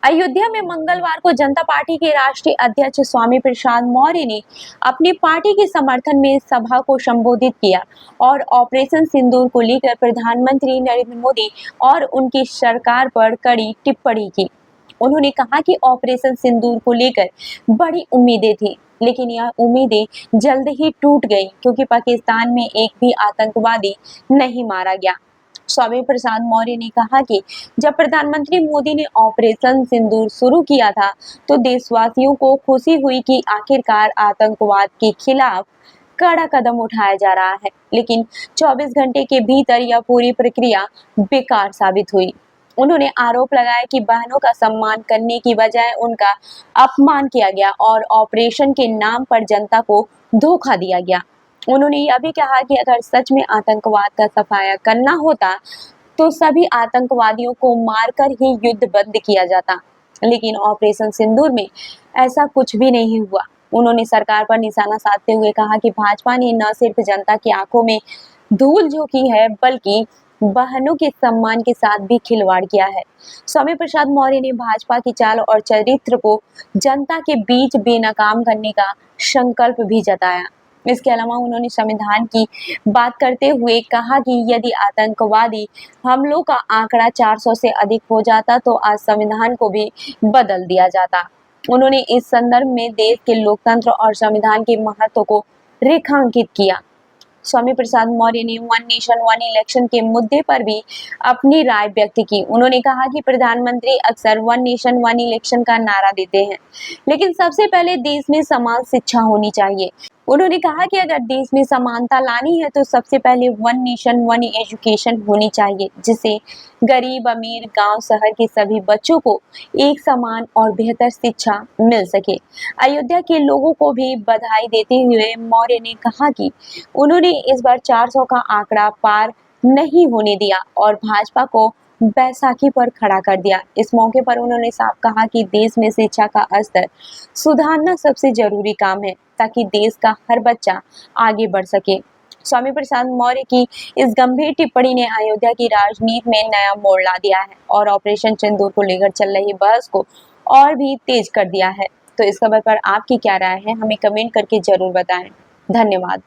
अयोध्या में मंगलवार को जनता पार्टी के राष्ट्रीय अध्यक्ष स्वामी प्रसाद मौर्य ने अपनी पार्टी के समर्थन में सभा को संबोधित किया और ऑपरेशन सिंदूर को लेकर प्रधानमंत्री नरेंद्र मोदी और उनकी सरकार पर कड़ी टिप्पणी की। उन्होंने कहा कि ऑपरेशन सिंदूर को लेकर बड़ी उम्मीदें थी, लेकिन यह उम्मीदें जल्द ही टूट गई क्योंकि पाकिस्तान में एक भी आतंकवादी नहीं मारा गया। स्वामी प्रसाद मौर्य ने कहा कि जब प्रधानमंत्री मोदी ने ऑपरेशन सिंदूर शुरू किया था तो देशवासियों को खुशी हुई कि आखिरकार आतंकवाद के खिलाफ कड़ा कदम उठाया जा रहा है, लेकिन 24 घंटे के भीतर यह पूरी प्रक्रिया बेकार साबित हुई। उन्होंने आरोप लगाया कि बहनों का सम्मान करने की बजाय उनका अपमान किया गया और ऑपरेशन के नाम पर जनता को धोखा दिया गया। उन्होंने यह भी कहा कि अगर सच में आतंकवाद का सफाया करना होता तो सभी आतंकवादियों को मारकर ही युद्ध बंद किया जाता, लेकिन ऑपरेशन सिंदूर में ऐसा कुछ भी नहीं हुआ। उन्होंने सरकार पर निशाना साधते हुए कहा कि भाजपा ने न सिर्फ जनता की आंखों में धूल झोंकी है बल्कि बहनों के सम्मान के साथ भी खिलवाड़ किया है। स्वामी प्रसाद मौर्य ने भाजपा की चाल और चरित्र को जनता के बीच बेनकाम करने का संकल्प भी जताया। इसके अलावा उन्होंने संविधान की बात करते हुए कहा कि यदि आतंकवादी हमलों का आंकड़ा 400 से अधिक हो जाता तो आज संविधान को भी बदल दिया जाता। उन्होंने इस संदर्भ में देश के लोकतंत्र और संविधान के महत्व को रेखांकित किया। स्वामी प्रसाद मौर्य ने वन नेशन वन इलेक्शन के मुद्दे पर भी अपनी राय व्यक्त की। उन्होंने कहा कि प्रधानमंत्री अक्सर वन नेशन वन इलेक्शन का नारा देते हैं, लेकिन सबसे पहले देश में समान शिक्षा होनी चाहिए। उन्होंने कहा कि अगर देश में समानता लानी है तो सबसे पहले वन नेशन वन एजुकेशन होनी चाहिए, जिससे गरीब अमीर गांव शहर के सभी बच्चों को एक समान और बेहतर शिक्षा मिल सके। अयोध्या के लोगों को भी बधाई देते हुए मौर्य ने कहा कि उन्होंने इस बार 400 का आंकड़ा पार नहीं होने दिया और भाजपा को बैसाखी पर खड़ा कर दिया। इस मौके पर उन्होंने साफ कहा कि देश में शिक्षा का स्तर सुधारना सबसे जरूरी काम है ताकि देश का हर बच्चा आगे बढ़ सके। स्वामी प्रसाद मौर्य की इस गंभीर टिप्पणी ने अयोध्या की राजनीति में नया मोड़ ला दिया है और ऑपरेशन सिंदूर को लेकर चल रही बहस को और भी तेज कर दिया है। तो इस खबर पर आपकी क्या राय है, हमें कमेंट करके जरूर बताएं। धन्यवाद।